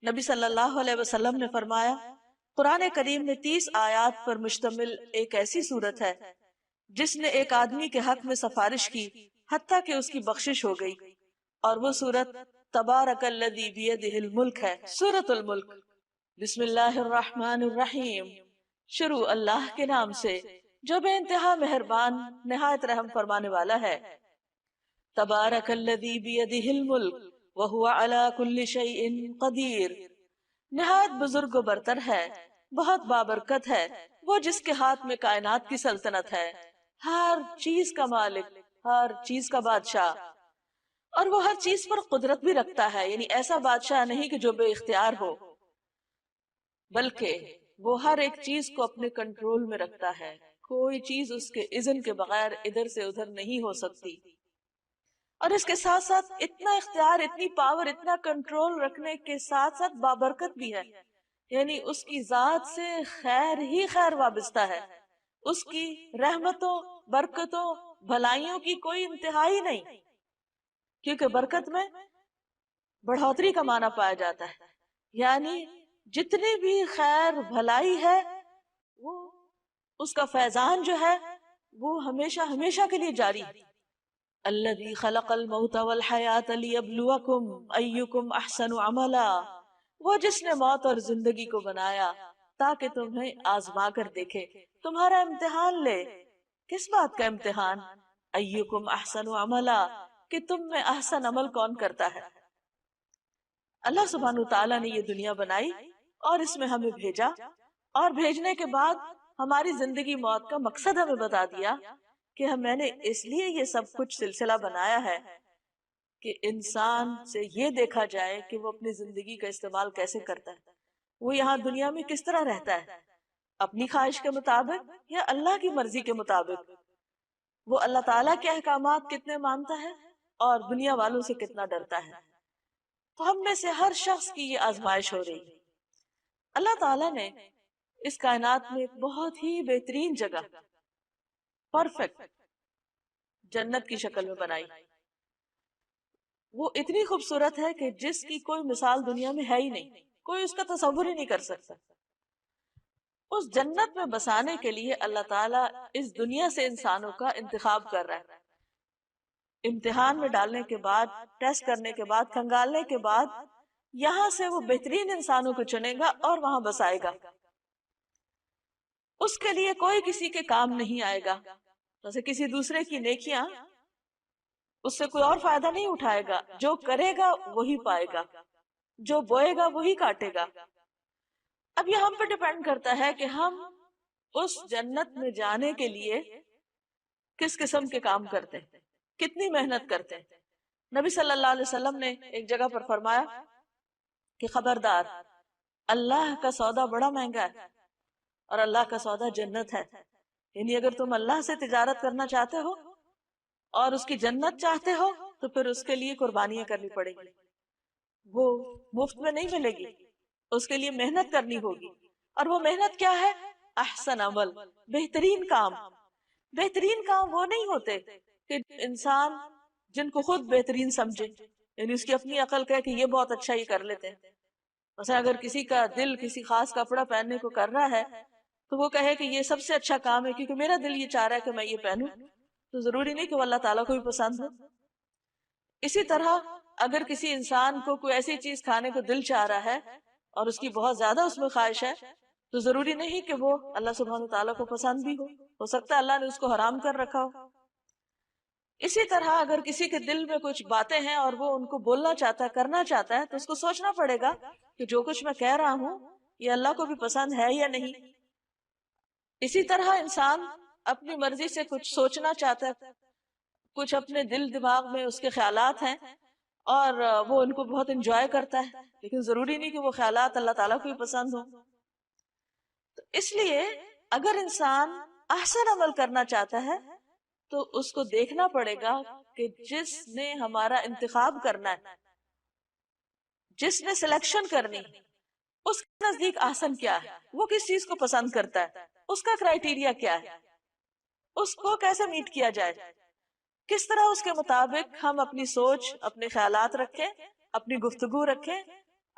نبی صلی اللہ علیہ وسلم نے فرمایا قرآن کریم میں 30 آیات پر مشتمل ایک ایسی صورت ہے جس نے ایک آدمی کے حق میں سفارش کی حتیٰ کہ اس کی بخشش ہو گئی، اور وہ صورت تبارک الذی بیدہ الملک ہے، سورۃ الملک۔ بسم اللہ الرحمن الرحیم، شروع اللہ کے نام سے جو بے انتہا مہربان نہایت رحم فرمانے والا ہے۔ تبارک الذی بیدہ الملک وہو علی کل شیء قدیر، نہایت بزرگ و برتر ہے، بہت بابرکت ہے وہ جس کے ہاتھ میں کائنات کی سلطنت ہے، ہر چیز کا مالک، ہر چیز کا بادشاہ، اور وہ ہر چیز پر قدرت بھی رکھتا ہے، یعنی ایسا بادشاہ نہیں کہ جو بے اختیار ہو، بلکہ وہ ہر ایک چیز کو اپنے کنٹرول میں رکھتا ہے، کوئی چیز اس کے اذن کے بغیر ادھر سے ادھر نہیں ہو سکتی۔ اور اس کے ساتھ ساتھ اتنا اختیار، اتنی پاور، اتنا کنٹرول رکھنے کے ساتھ ساتھ بابرکت بھی ہے، یعنی اس کی ذات سے خیر ہی خیر وابستہ ہے، اس کی رحمتوں، برکتوں، بھلائیوں کی کوئی انتہائی نہیں، کیونکہ برکت میں بڑھوتری کا معنی پایا جاتا ہے، یعنی جتنی بھی خیر بھلائی ہے وہ اس کا فیضان جو ہے وہ ہمیشہ ہمیشہ کے لیے جاری ہے۔ الذی خلق الموت والحیات لیبلوکم ایکم احسن عملا، وہ جس نے موت اور زندگی کو بنایا تاکہ تمہیں آزما کر دیکھے، تمہارا امتحان لے۔ کس بات کا امتحان؟ ایکم احسن عملا، کہ تم میں احسن عمل کون کرتا ہے۔ اللہ سبحانہ تعالیٰ نے یہ دنیا بنائی اور اس میں ہمیں بھیجا، اور بھیجنے کے بعد ہماری زندگی موت کا مقصد ہمیں بتا دیا کہ میں نے اس لیے یہ سب کچھ سلسلہ بنایا ہے کہ انسان سے یہ دیکھا جائے کہ وہ اپنی زندگی کا استعمال کیسے کرتا ہے، وہ یہاں دنیا میں کس طرح رہتا ہے، اپنی خواہش کے مطابق یا اللہ کی مرضی کے مطابق، وہ اللہ تعالیٰ کے احکامات کتنے مانتا ہے اور دنیا والوں سے کتنا ڈرتا ہے۔ تو ہم میں سے ہر شخص کی یہ آزمائش ہو رہی ہے۔ اللہ تعالیٰ نے اس کائنات میں ایک بہت ہی بہترین جگہ، پرفیکٹ جنت کی شکل میں بنائی، وہ اتنی خوبصورت ہے کہ جس کی کوئی مثال دنیا میں ہے ہی نہیں، کوئی اس کا تصور ہی نہیں کر سکتا۔ اس جنت میں بسانے کے لیے اللہ تعالیٰ اس دنیا سے انسانوں کا انتخاب کر رہا ہے، امتحان میں ڈالنے کے بعد، ٹیسٹ کرنے کے بعد، کھنگالنے کے بعد یہاں سے وہ بہترین انسانوں کو چنے گا اور وہاں بسائے گا۔ اس کے لیے کوئی کسی کے کام نہیں آئے گا، جیسے کسی دوسرے کی نیکیاں اس سے کوئی اور فائدہ نہیں اٹھائے گا، جو کرے گا وہی پائے گا، جو بوئے گا وہی کاٹے گا۔ اب یہ ہم پہ ڈیپینڈ کرتا ہے کہ ہم اس جنت میں جانے کے لیے کس قسم کے کام کرتے ہیں، کتنی محنت کرتے ہیں۔ نبی صلی اللہ علیہ وسلم نے ایک جگہ پر فرمایا کہ خبردار، اللہ کا سودا بڑا مہنگا ہے اور اللہ کا سودا جنت ہے، یعنی اگر تم اللہ سے تجارت کرنا چاہتے ہو اور اس کی جنت چاہتے ہو تو پھر اس کے لیے قربانیاں کرنی پڑے گی، وہ مفت میں نہیں ملے گی، اس کے لیے محنت کرنی ہوگی۔ اور وہ محنت کیا ہے؟ احسن عمل، بہترین کام۔ بہترین کام وہ نہیں ہوتے کہ انسان جن کو خود بہترین سمجھے، یعنی اس کی اپنی عقل کہے کہ یہ بہت اچھا یہ کر لیتے ہیں۔ مثلا اگر کسی کا دل کسی خاص کپڑا پہننے کو کر رہا ہے تو وہ کہے کہ یہ سب سے اچھا کام ہے کیونکہ میرا دل یہ چاہ رہا ہے کہ میں یہ پہنوں، تو ضروری نہیں کہ وہ اللہ تعالیٰ کو بھی پسند ہو۔ اسی طرح اگر کسی انسان کو کوئی ایسی چیز کھانے کو دل چاہ رہا ہے اور اس کی بہت زیادہ اس میں خواہش ہے تو ضروری نہیں کہ وہ اللہ سبحانہ تعالیٰ کو پسند بھی ہو سکتا ہے اللہ نے اس کو حرام کر رکھا ہو۔ اسی طرح اگر کسی کے دل میں کچھ باتیں ہیں اور وہ ان کو بولنا چاہتا ہے، کرنا چاہتا ہے، تو اس کو سوچنا پڑے گا کہ جو کچھ میں کہہ رہا ہوں یہ اللہ کو بھی پسند ہے یا نہیں۔ اسی طرح انسان اپنی مرضی سے کچھ سوچنا چاہتا ہے، کچھ اپنے دل دماغ میں اس کے خیالات ہیں اور وہ ان کو بہت انجوائے کرتا ہے، لیکن ضروری نہیں کہ وہ خیالات اللہ تعالیٰ کو بھی پسند ہوں۔ تو اس لیے اگر انسان احسن عمل کرنا چاہتا ہے تو اس کو دیکھنا پڑے گا کہ جس نے ہمارا انتخاب کرنا ہے، جس نے سلیکشن کرنی، اس کے نزدیک احسن کیا ہے، وہ کس چیز کو پسند کرتا ہے، اس کا کرائیٹیریا کیا ہے، اس کو کیسے میٹ کیا جائے، کس طرح اس کے مطابق ہم اپنی سوچ، اپنے خیالات رکھیں، اپنی گفتگو رکھیں،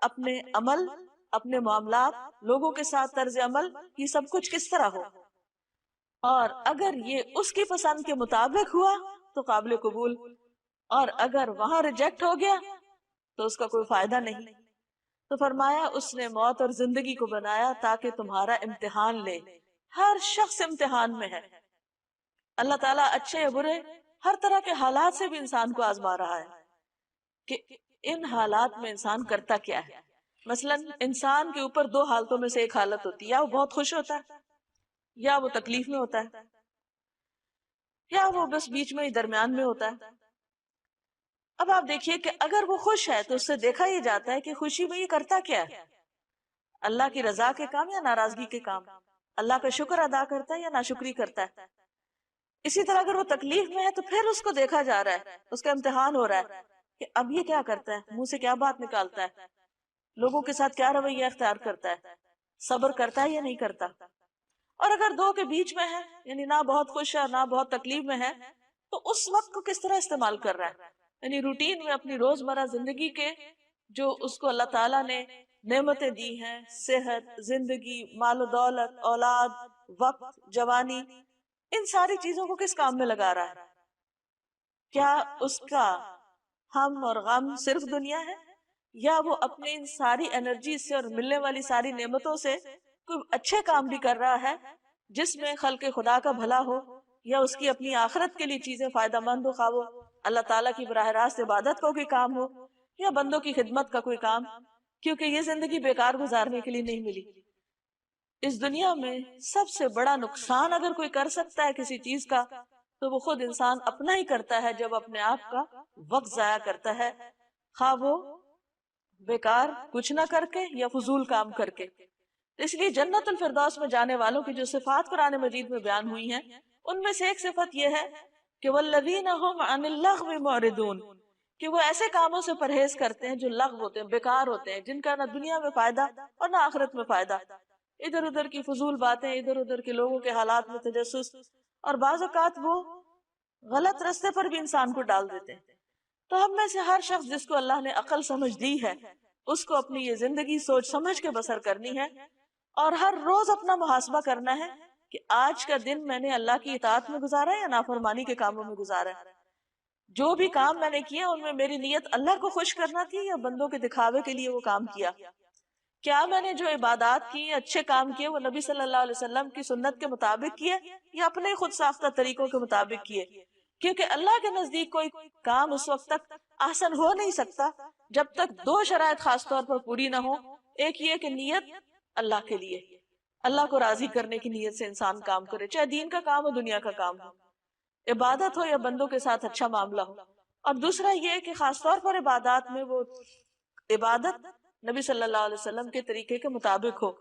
اپنے عمل، اپنے معاملات، لوگوں کے ساتھ طرز عمل، یہ سب کچھ کس طرح ہو، اور اگر یہ اس کی پسند کے مطابق ہوا تو قابل قبول، اور اگر وہاں ریجیکٹ ہو گیا تو اس کا کوئی فائدہ نہیں۔ تو فرمایا اس نے موت اور زندگی کو بنایا تاکہ تمہارا امتحان لے۔ ہر شخص امتحان میں ہے، اللہ تعالیٰ اچھے یا برے ہر طرح کے حالات سے بھی انسان کو آزما رہا ہے کہ ان حالات میں انسان کرتا کیا ہے۔ مثلا انسان کے اوپر دو حالتوں میں سے ایک حالت ہوتی ہے، یا وہ بہت خوش ہوتا ہے یا وہ تکلیف میں ہوتا ہے، یا وہ بس بیچ میں ہی درمیان میں ہوتا ہے۔ اب آپ دیکھیے کہ اگر وہ خوش ہے تو اس سے دیکھا یہ جاتا ہے کہ خوشی میں یہ کرتا کیا ہے، اللہ کی رضا کے کام یا ناراضگی کے کام، اللہ کا شکر ادا کرتا ہے یا ناشکری کرتا ہے۔ اسی طرح اگر وہ تکلیف میں ہے تو پھر اس کو دیکھا جا رہا ہے، اس کا امتحان ہو رہا ہے کہ اب یہ کیا کرتا ہے، منہ سے کیا بات نکالتا ہے، لوگوں کے ساتھ کیا رویہ اختیار کرتا ہے، صبر کرتا ہے یا نہیں کرتا۔ اور اگر دو کے بیچ میں ہے، یعنی نہ بہت خوش ہے نہ بہت تکلیف میں ہے، تو اس وقت کو کس طرح استعمال کر رہا ہے، یعنی روٹین میں اپنی روزمرہ زندگی کے جو اس کو اللہ تعالیٰ نے نعمتیں دی ہیں، صحت، زندگی، مال و دولت، اولاد، وقت، جوانی، ان ساری چیزوں کو کس کام میں لگا رہا ہے؟ کیا اس کا ہم اور غم صرف دنیا ہے، یا وہ اپنے ان ساری انرجی سے اور ملنے والی ساری نعمتوں سے کوئی اچھے کام بھی کر رہا ہے جس میں خلق خدا کا بھلا ہو، یا اس کی اپنی آخرت کے لیے چیزیں فائدہ مند ہو، خواہ وہ اللہ تعالیٰ کی براہ راست عبادت کا کوئی کام ہو یا بندوں کی خدمت کا کوئی کام، کیونکہ یہ زندگی بیکار گزارنے کے لیے نہیں ملی۔ اس دنیا میں سب سے بڑا نقصان اگر کوئی کر سکتا ہے کسی چیز کا تو وہ خود انسان اپنا ہی کرتا ہے، جب اپنے آپ کا وقت ضائع کرتا ہے، خواہ وہ بیکار کچھ نہ کر کے یا فضول کام کر کے۔ اس لیے جنت الفردوس میں جانے والوں کی جو صفات قرآن مجید میں بیان ہوئی ہیں، ان میں سے ایک صفت یہ ہے کہ والذین هم عن اللغو معرضون، کہ وہ ایسے کاموں سے پرہیز کرتے ہیں جو لغو ہوتے ہیں، بیکار ہوتے ہیں، جن کا نہ دنیا میں فائدہ اور نہ آخرت میں فائدہ، ادھر ادھر کی فضول باتیں، ادھر ادھر کے لوگوں کے حالات میں تجسس، اور بعض اوقات وہ غلط رستے پر بھی انسان کو ڈال دیتے ہیں۔ تو ہم میں سے ہر شخص جس کو اللہ نے عقل سمجھ دی ہے، اس کو اپنی یہ زندگی سوچ سمجھ کے بسر کرنی ہے، اور ہر روز اپنا محاسبہ کرنا ہے کہ آج کا دن میں نے اللہ کی اطاعت میں گزارا ہے یا نافرمانی کے کاموں میں گزارا ہے۔ جو بھی کام میں نے کیا ان میں میری نیت اللہ کو خوش کرنا تھی یا بندوں کے دکھاوے کے لیے وہ کام کیا؟ کیا میں نے جو عبادات کی، اچھے کام کیے، وہ نبی صلی اللہ علیہ وسلم کی سنت کے مطابق کیے یا اپنے خود ساختہ طریقوں کے مطابق کیے؟ کیونکہ اللہ کے نزدیک کوئی کام اس وقت تک احسن ہو نہیں سکتا جب تک دو شرائط خاص طور پر پوری نہ ہو۔ ایک یہ کہ نیت اللہ کے لیے، اللہ کو راضی کرنے کی نیت سے انسان کام کرے، چاہے دین کا کام ہو دنیا کا کام ہو، عبادت ہو یا بندوں کے ساتھ اچھا معاملہ ہو۔ اور دوسرا یہ کہ خاص طور پر عبادات میں وہ عبادت نبی صلی اللہ علیہ وسلم کے طریقے کے مطابق ہو،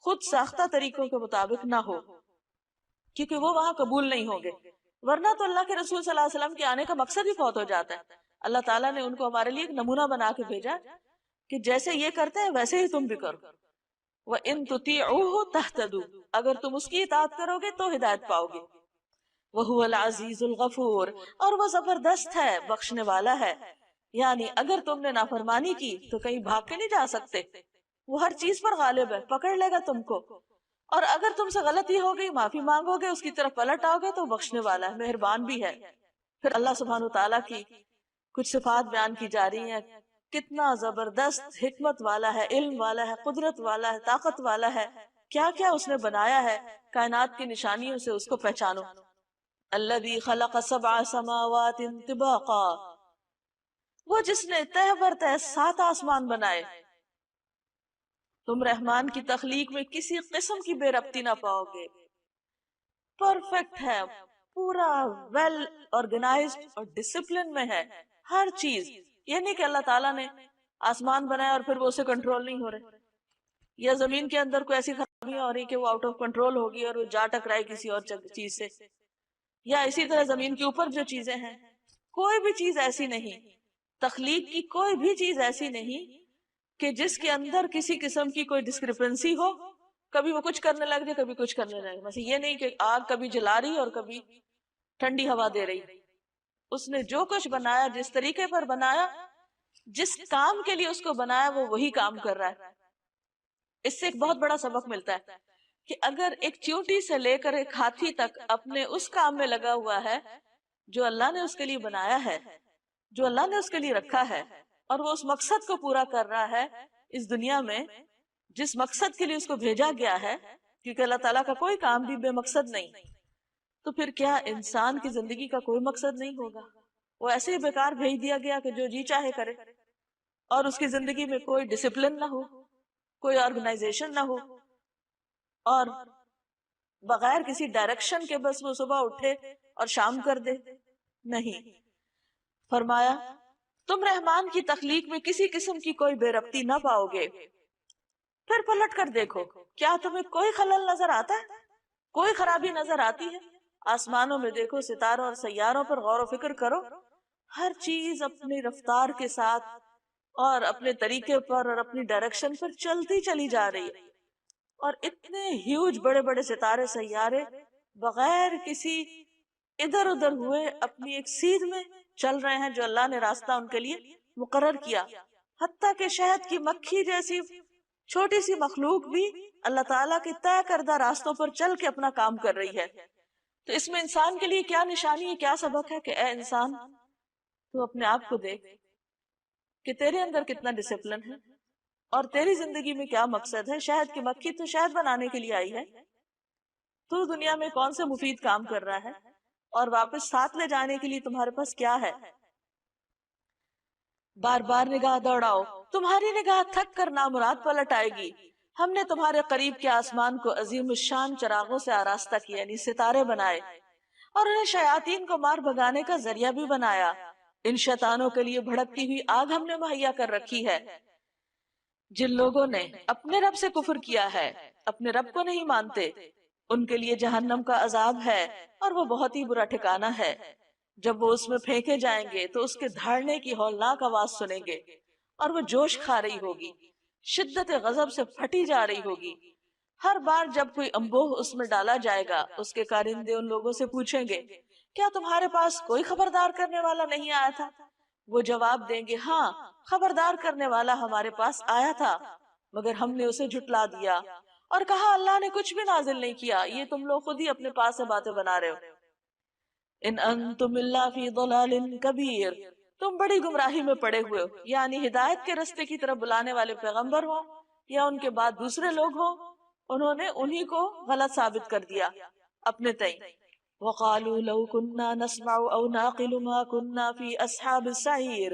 خود ساختہ طریقوں کے مطابق نہ ہو، کیونکہ وہ وہاں قبول نہیں ہوں گے، ورنہ تو اللہ کے رسول صلی اللہ علیہ وسلم کے آنے کا مقصد ہی فوت ہو جاتا ہے۔ اللہ تعالیٰ نے ان کو ہمارے لیے ایک نمونہ بنا کے بھیجا کہ جیسے یہ کرتے ہیں ویسے ہی تم بھی کرو۔ وَإِن تُطِيعُوهُ تَهْتَدُوا، اگر تم اس کی اطاعت کرو گے تو ہدایت پاؤ گے۔ وَهُوَ الْعَزِيزُ الْغَفُورُ، اور وہ زبردست ہے، بخشنے والا ہے۔ یعنی اگر تم نے نافرمانی کی تو کہیں بھاگ کے نہیں جا سکتے، وہ ہر چیز پر غالب ہے، پکڑ لے گا تم کو۔ اور اگر تم سے غلطی ہو گئی، معافی مانگو گے، اس کی طرف پلٹ آؤ گے تو بخشنے والا ہے، مہربان بھی ہے۔ پھر اللہ سبحانہ وتعالیٰ کی کچھ صفات بیان کی جا رہی ہیں، کتنا زبردست حکمت والا ہے، علم والا ہے، قدرت والا ہے، طاقت والا ہے، کیا کیا اس نے بنایا ہے، کائنات کی نشانیوں سے اس کو پہچانو۔ الذی خلق سبع سماوات طباقا، وہ جس نے تہ بر تہ 7 آسمان بنائے، تم رحمان کی تخلیق میں کسی قسم کی بے ربطی نہ پاؤ گے، پرفیکٹ ہے، پورا ویل آرگنائزڈ اور ڈسپلن میں ہے ہر چیز۔ یہ نہیں کہ اللہ تعالیٰ نے آسمان بنایا اور پھر وہ اسے کنٹرول نہیں ہو رہے، یا زمین کے اندر کوئی ایسی خرابیاں ہو رہی کہ وہ آؤٹ آف کنٹرول ہوگی اور وہ جا ٹکرائے کسی اور چیز سے، یا اسی طرح زمین کے اوپر جو چیزیں ہیں، کوئی بھی چیز ایسی نہیں، تخلیق کی کوئی بھی چیز ایسی نہیں کہ جس کے اندر کسی قسم کی کوئی ڈسکرپنسی ہو، کبھی وہ کچھ کرنے لگ جائے کبھی کچھ کرنے لگے۔ مثلا یہ نہیں کہ آگ کبھی جلا رہی اور کبھی ٹھنڈی ہوا دے رہی۔ اس نے جو کچھ بنایا جس طریقے پر بنایا جس کام کے لیے اس کو بنایا وہ وہی کام کر رہا ہے۔ اس سے ایک بہت بڑا سبق ملتا ہے کہ اگر ایک چیونٹی سے لے کر ایک ہاتھی تک اپنے اس کام میں لگا ہوا ہے جو اللہ نے اس کے لیے بنایا ہے، جو اللہ نے اس کے لیے رکھا ہے، اور وہ اس مقصد کو پورا کر رہا ہے اس دنیا میں جس مقصد کے لیے اس کو بھیجا گیا ہے، کیونکہ اللہ تعالیٰ کا کوئی کام بھی بے مقصد نہیں، تو پھر کیا انسان کی زندگی کا کوئی مقصد نہیں ہوگا؟ وہ ایسے ہی بیکار بھیج دیا گیا کہ جو جی چاہے کرے، اور اس کی زندگی میں کوئی ڈسپلن نہ ہو، کوئی آرگنائزیشن نہ ہو، اور بغیر کسی ڈائریکشن کے بس وہ صبح اٹھے اور شام کر دے؟ نہیں، فرمایا تم رحمان کی تخلیق میں کسی قسم کی کوئی بے ربطی نہ پاؤ گے۔ پھر پلٹ کر دیکھو، کیا تمہیں کوئی خلل نظر آتا ہے؟ کوئی خرابی نظر آتی ہے؟ آسمانوں میں دیکھو، ستاروں اور سیاروں پر غور و فکر کرو، ہر چیز اپنی رفتار کے ساتھ اور اپنے طریقے پر اور اپنی ڈائریکشن پر چلتی چلی جا رہی ہے، اور اتنے ہیوج بڑے بڑے ستارے سیارے بغیر کسی ادھر ادھر ہوئے اپنی ایک سیدھ میں چل رہے ہیں جو اللہ نے راستہ ان کے لیے مقرر کیا۔ حتیٰ کہ شہد کی مکھی جیسی چھوٹی سی مخلوق بھی اللہ تعالیٰ کے طے کردہ راستوں پر چل کے اپنا کام کر رہی ہے۔ تو اس میں انسان کے لیے کیا نشانی ہے، کیا سبق ہے کہ اے انسان تو اپنے آپ کو دیکھ کہ تیرے اندر کتنا ڈسپلن ہے اور تیری زندگی میں کیا مقصد ہے۔ شہد کی مکھی تو شہد بنانے کے لیے آئی ہے، تو دنیا میں کون سے مفید کام کر رہا ہے، اور واپس ساتھ لے جانے کے لیے تمہارے پاس کیا ہے؟ بار بار نگاہ دوڑاؤ، تمہاری نگاہ تھک کر نامراد پلٹ آئے گی۔ ہم نے تمہارے قریب کے آسمان کو عظیم الشان چراغوں سے آراستہ کیا، یعنی ستارے بنائے، اور انہیں شیاطین کو مار بھگانے کا ذریعہ بھی بنایا۔ ان شیطانوں کے لیے بھڑکتی ہوئی آگ ہم نے مہیا کر رکھی ہے۔ جن لوگوں نے اپنے رب سے کفر کیا ہے، اپنے رب کو نہیں مانتے، ان کے لیے جہنم کا عذاب ہے، اور وہ بہت ہی برا ٹھکانہ ہے۔ جب وہ اس میں پھینکے جائیں گے تو اس کے دھاڑنے کی ہولناک آواز سنیں گے، اور وہ جوش کھا رہی ہوگی، شدت غضب سے پھٹی جا رہی ہوگی۔ ہر بار جب کوئی انبوہ اس میں ڈالا جائے گا، اس کے کارندے ان لوگوں سے پوچھیں گے، کیا تمہارے پاس کوئی خبردار کرنے والا نہیں آیا تھا؟ وہ جواب دیں گے، ہاں، خبردار کرنے والا ہمارے پاس آیا تھا، مگر ہم نے اسے جھٹلا دیا اور کہا اللہ نے کچھ بھی نازل نہیں کیا، یہ تم لوگ خود ہی اپنے پاس سے باتیں بنا رہے ہو۔ ان انتم الا فی ضلال کبیر، تم بڑی گمراہی میں پڑے ہوئے ہو، یعنی ہدایت کے رستے کی طرف بلانے والے پیغمبر ہو یا ان کے بعد دوسرے لوگ ہوں، انہوں نے انہی کو غلط ثابت کر دیا اپنے تئیں۔ وقالوا لو كنا نسمع او نعقل ما كنا في اصحاب السعیر،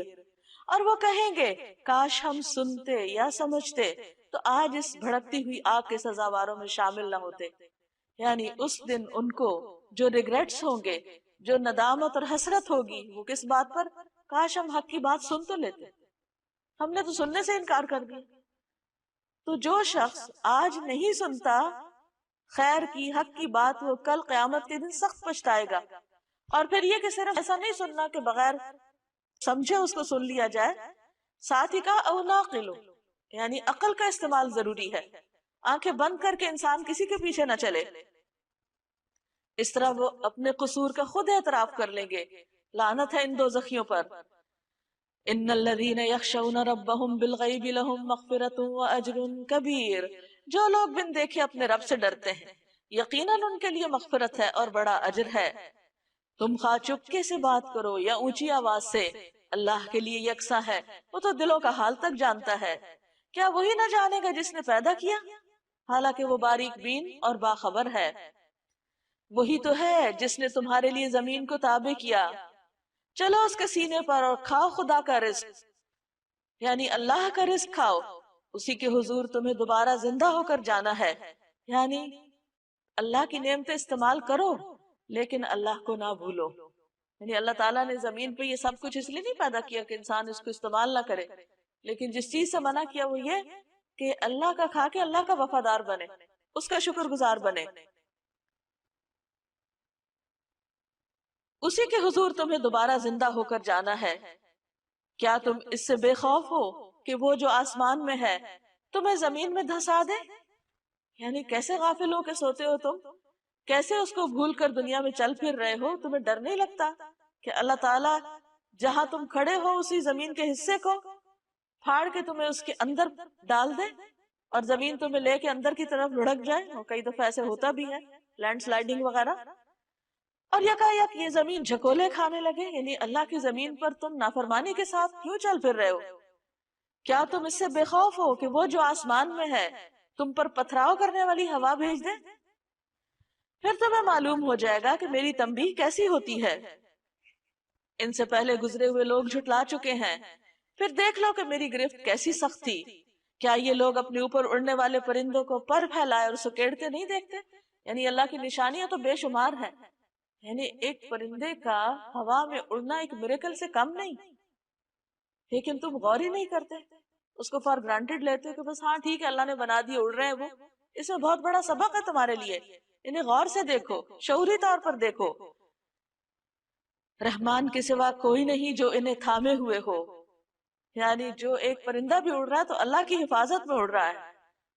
اور وہ کہیں گے کاش ہم سنتے یا سمجھتے تو آج اس بھڑکتی ہوئی آگ کے سزاواروں میں شامل نہ ہوتے۔ یعنی اس دن ان کو جو ریگریٹس ہوں گے، جو ندامت اور حسرت ہوگی، وہ کس بات پر؟ کاش ہم حق کی بات سن تو لیتے، ہم نے تو سننے سے انکار کر دیا۔ تو جو شخص آج نہیں سنتا خیر کی، حق کی بات، وہ کل قیامت کے دن سخت پچھتائے گا۔ اور پھر یہ کہ صرف ایسا نہیں سننا کہ بغیر سمجھے اس کو سن لیا جائے، ساتھ ہی کہا او ناقلو، یعنی عقل کا استعمال ضروری ہے، آنکھیں بند کر کے انسان کسی کے پیچھے نہ چلے۔ اس طرح وہ اپنے قصور کا خود اعتراف کر لیں گے۔ لعنت ہے ان دوزخیوں پر۔ ان الذین یخشون ربهم بالغیب لهم مغفرۃ واجر کبیر، جو لوگ بن دیکھے اپنے رب سے ڈرتے ہیں، یقیناً ان کے لیے مغفرت ہے اور بڑا اجر ہے۔ تم خواہ چپکے سے بات کرو یا اونچی آواز سے، اللہ کے لیے یکساں ہے، وہ تو دلوں کا حال تک جانتا ہے۔ کیا وہی نہ جانے گا جس نے پیدا کیا؟ حالانکہ وہ باریک بین اور باخبر ہے۔ وہی تو ہے جس نے تمہارے لیے زمین کو تابع کیا، چلو اس کے سینے پر اور کھاؤ خدا کا رزق، یعنی اللہ کا رزق کھاؤ، اسی کے حضور تمہیں دوبارہ زندہ ہو کر جانا ہے۔ یعنی اللہ کی نعمتیں استعمال کرو لیکن اللہ کو نہ بھولو۔ یعنی اللہ تعالیٰ نے زمین پہ یہ سب کچھ اس لیے نہیں پیدا کیا کہ انسان اس کو استعمال نہ کرے، لیکن جس چیز سے منع کیا وہ یہ کہ اللہ کا کھا کے اللہ کا وفادار بنے، اس کا شکر گزار بنے۔ اسی کے حضور تمہیں دوبارہ زندہ ہو کر جانا ہے۔ کیا تم اس سے بے خوف ہو کہ وہ جو آسمان میں ہے تمہیں زمین میں دھسا دے؟ یعنی کیسے غافل ہو کے سوتے ہو تم، کیسے اس کو بھول کر دنیا میں چل پھر رہے ہو؟ تمہیں ڈر نہیں لگتا کہ اللہ تعالیٰ جہاں تم کھڑے ہو اسی زمین کے حصے کو پھاڑ کے تمہیں اس کے اندر ڈال دے اور زمین تمہیں لے کے اندر کی طرف لڑک جائے، اور کئی دفعہ ایسے ہوتا بھی ہے، لینڈ سلائیڈنگ وغیرہ، اور یکایک یہ زمین جھکولے کھانے لگے، یعنی اللہ کی زمین پر تم نافرمانی کے ساتھ کیوں چل پھر رہے ہو؟ کیا تم اس سے بے خوف ہو کہ وہ جو آسمان میں ہے تم پر پتھراؤ کرنے والی ہوا بھیج دے؟ پھر تمہیں معلوم ہو جائے گا کہ میری تنبیہ کیسی ہوتی ہے۔ ان سے پہلے گزرے ہوئے لوگ جھٹلا چکے ہیں، پھر دیکھ لو کہ میری گرفت کیسی سخت تھی۔ کیا یہ لوگ اپنے اوپر اڑنے والے پرندوں کو پر پھیلائے اور سکیڑتے نہیں دیکھتے؟ یعنی اللہ کی نشانیاں تو بے شمار ہیں، یعنی ایک پرندے کا ہوا میں اڑنا ایک میریکل سے کم نہیں، لیکن تم غور ہی نہیں کرتے، اس کو فار گرانٹیڈ لیتے ہو کہ بس ہاں ٹھیک ہے اللہ نے بنا دیا، اڑ رہے ہیں وہ۔ اس میں بہت بڑا سبق ہے تمہارے لیے، انہیں غور سے دیکھو، شعوری طور پر دیکھو۔ رحمان کے سوا کوئی نہیں جو انہیں تھامے ہوئے ہو، یعنی جو ایک پرندہ بھی اڑ رہا ہے تو اللہ کی حفاظت میں اڑ رہا ہے۔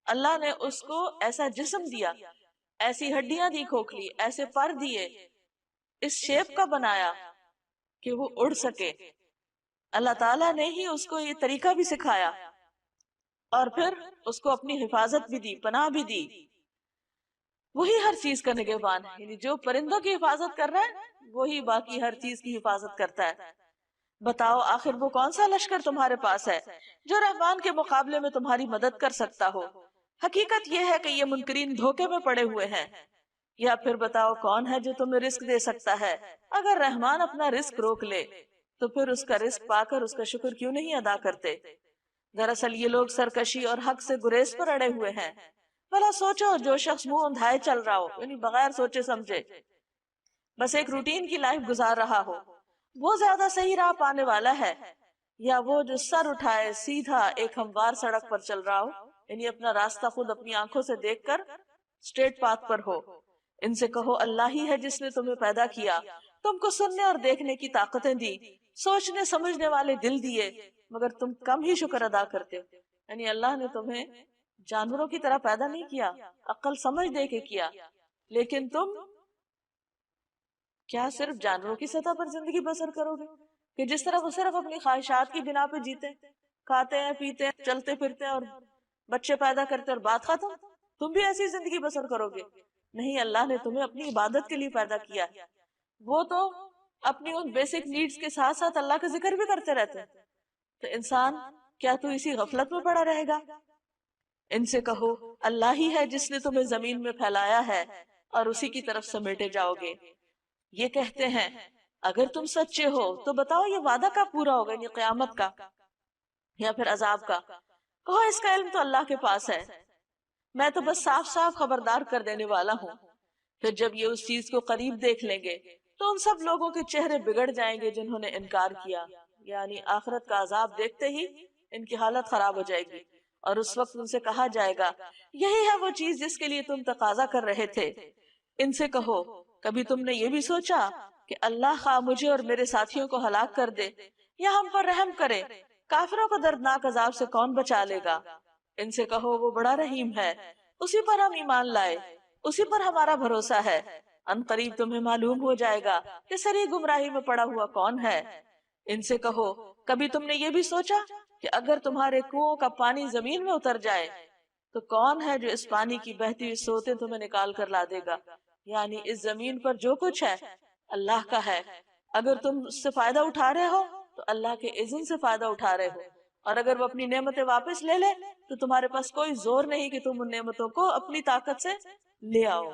اللہ نے اس کو ایسا جسم دیا، ایسی ہڈیاں دی کھوکھلی، ایسے پر دیے، اس شیپ کا بنایا کہ وہ اڑ سکے۔ اللہ تعالیٰ نے ہی اس کو یہ طریقہ بھی سکھایا اور پھر اس کو اپنی حفاظت بھی دی، پناہ بھی دی۔ وہی ہر چیز کا نگہبان ہے، یعنی جو پرندوں کی حفاظت کر رہا ہے وہی باقی ہر چیز کی حفاظت کرتا ہے۔ بتاؤ آخر وہ کون سا لشکر تمہارے پاس ہے جو رحمان کے مقابلے میں تمہاری مدد کر سکتا ہو؟ حقیقت یہ ہے کہ یہ منکرین دھوکے میں پڑے ہوئے ہیں۔ یا پھر بتاؤ کون ہے جو تمہیں رزق دے سکتا ہے؟ اگر رحمان اپنا رزق روک لے تو پھر اس کا رزق پا کر اس کا شکر کیوں نہیں ادا کرتے؟ دراصل یہ لوگ سرکشی اور حق سے گریز پر اڑے ہوئے ہیں۔ بھلا سوچو جو شخص منہ اندھائے چل رہا ہو، یعنی بغیر سوچے سمجھے بس ایک روٹین کی لائف گزار رہا ہو، وہ زیادہ صحیح راہ پانے والا ہے، یا وہ جو سر اٹھائے سیدھا ایک ہموار سڑک پر چل رہا ہو، یعنی اپنا راستہ خود اپنی آنکھوں سے دیکھ کر اسٹریٹ پاتھ پر ہو؟ ان سے کہو اللہ ہی ہے جس نے تمہیں پیدا کیا، تم کو سننے اور دیکھنے کی طاقتیں دی، سوچنے سمجھنے والے دل دیے، مگر تم کم ہی شکر ادا کرتے ہو۔ یعنی اللہ نے تمہیں جانوروں کی طرح پیدا نہیں کیا، عقل سمجھ دے کے کیا، لیکن تم کیا صرف جانوروں کی سطح پر زندگی بسر کرو گے کہ جس طرح وہ صرف اپنی خواہشات کی بنا پہ جیتے، کھاتے ہیں پیتے ہیں چلتے پھرتے ہیں اور بچے پیدا کرتے اور بات ختم؟ تم بھی ایسی زندگی بسر کرو گے؟ نہیں، اللہ نے تمہیں اپنی عبادت کے لیے پیدا کیا، وہ تو اپنی ان بیسک نیڈز کے ساتھ ساتھ اللہ کا ذکر بھی کرتے رہتے ہیں۔ تو انسان کیا تو اسی غفلت میں پڑا رہے گا؟ ان سے کہو اللہ ہی ہے جس نے تمہیں زمین میں پھیلایا ہے اور اسی کی طرف سمیٹے جاؤ گے۔ یہ کہتے ہیں اگر تم سچے ہو تو بتاؤ یہ وعدہ کب پورا ہوگا، یعنی قیامت کا یا پھر عذاب کا؟ کہو اس کا علم تو اللہ کے پاس ہے، میں تو بس صاف صاف خبردار کر دینے والا ہوں۔ پھر جب یہ اس چیز کو قریب دیکھ لیں گے تو ان سب لوگوں کے چہرے بگڑ جائیں گے جنہوں نے انکار کیا، یعنی آخرت کا عذاب دیکھتے ہی ان کی حالت خراب ہو جائے گی، اور اس وقت ان سے کہا جائے گا یہی ہے وہ چیز جس کے لیے تم تقاضا کر رہے تھے۔ ان سے کہو کبھی تم نے یہ بھی سوچا کہ اللہ خواہ مجھے اور میرے ساتھیوں کو ہلاک کر دے یا ہم پر رحم کرے، کافروں کو دردناک عذاب سے کون بچا لے گا؟ ان سے کہو وہ بڑا رحیم ہے، اسی پر ہم ایمان لائے، اسی پر ہمارا بھروسہ ہے، ان قریب تمہیں معلوم ہو جائے گا کہ سری گمراہی میں پڑا ہوا کون ہے۔ ان سے کہو کبھی تم نے یہ بھی سوچا کہ اگر تمہارے کنووں کا پانی زمین میں اتر جائے تو کون ہے جو اس پانی کی بہتی ہوئی سوتیں تمہیں نکال کر لا دے گا؟ یعنی اس زمین پر جو کچھ ہے اللہ کا ہے، اگر تم اس سے فائدہ اٹھا رہے ہو تو اللہ کے اذن سے فائدہ اٹھا رہے ہو، اور اگر وہ اپنی نعمتیں واپس لے لے تو تمہارے پاس کوئی زور نہیں کہ تم ان نعمتوں کو اپنی طاقت سے لے آؤ۔